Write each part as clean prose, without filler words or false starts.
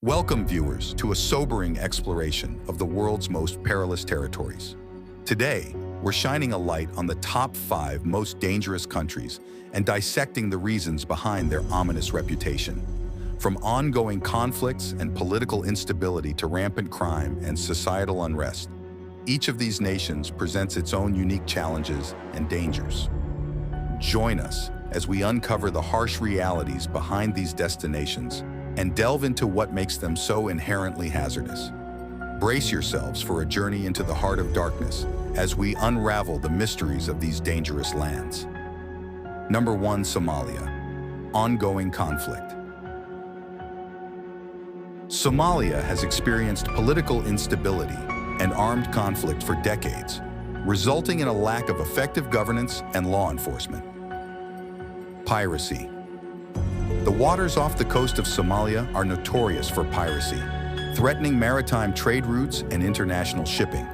Welcome, viewers, to a sobering exploration of the world's most perilous territories. Today, we're shining a light on the top 5 most dangerous countries and dissecting the reasons behind their ominous reputation. From ongoing conflicts and political instability to rampant crime and societal unrest, each of these nations presents its own unique challenges and dangers. Join us as we uncover the harsh realities behind these destinations and delve into what makes them so inherently hazardous. Brace yourselves for a journey into the heart of darkness as we unravel the mysteries of these dangerous lands. Number 1. Somalia. Ongoing conflict. Somalia has experienced political instability and armed conflict for decades, resulting in a lack of effective governance and law enforcement. Piracy. The waters off the coast of Somalia are notorious for piracy, threatening maritime trade routes and international shipping.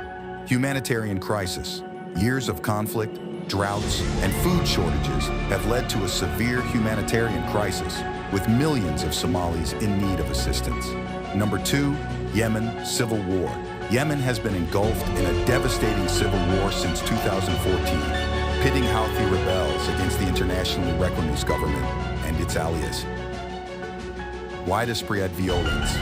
Humanitarian crisis. Years of conflict, droughts, and food shortages have led to a severe humanitarian crisis, with millions of Somalis in need of assistance. Number 2. Yemen. Civil war. Yemen has been engulfed in a devastating civil war since 2014, pitting Houthi rebels against the internationally recognized government and its allies. Widespread violence.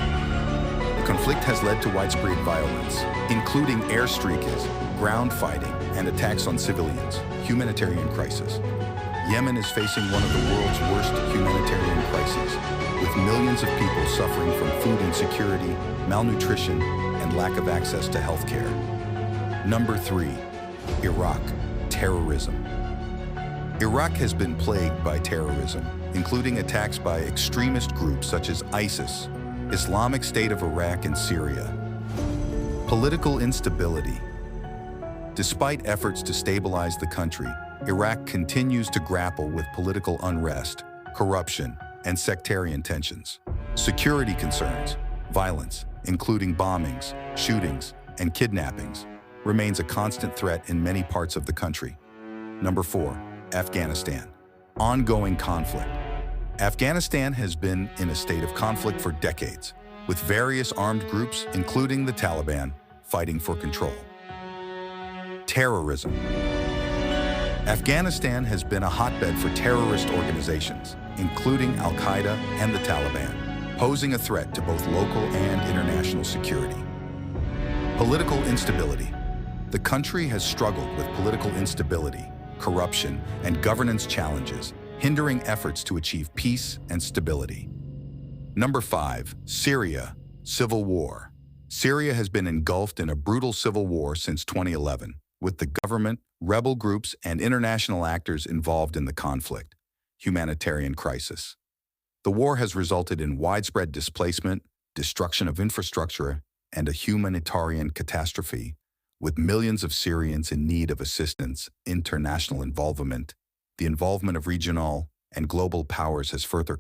The conflict has led to widespread violence, including airstrikes, ground fighting, and attacks on civilians. Humanitarian crisis. Yemen is facing one of the world's worst humanitarian crises, with millions of people suffering from food insecurity, malnutrition, and lack of access to health care. Number 3. Iraq. Terrorism. Iraq has been plagued by terrorism, including attacks by extremist groups such as ISIS, Islamic State of Iraq, and Syria. Political instability. Despite efforts to stabilize the country, Iraq continues to grapple with political unrest, corruption, and sectarian tensions. Security concerns. Violence, including bombings, shootings, and kidnappings, remains a constant threat in many parts of the country. Number 4. Afghanistan. Ongoing conflict. Afghanistan has been in a state of conflict for decades, with various armed groups, including the Taliban, fighting for control. Terrorism. Afghanistan has been a hotbed for terrorist organizations, including Al-Qaeda and the Taliban, posing a threat to both local and international security. Political instability. The country has struggled with political instability, corruption, and governance challenges, hindering efforts to achieve peace and stability. Number 5. Syria. Civil war. Syria has been engulfed in a brutal civil war since 2011, with the government, rebel groups, and international actors involved in the conflict. Humanitarian crisis. The war has resulted in widespread displacement, destruction of infrastructure, and a humanitarian catastrophe, with millions of Syrians in need of assistance. International involvement. The involvement of regional and global powers has further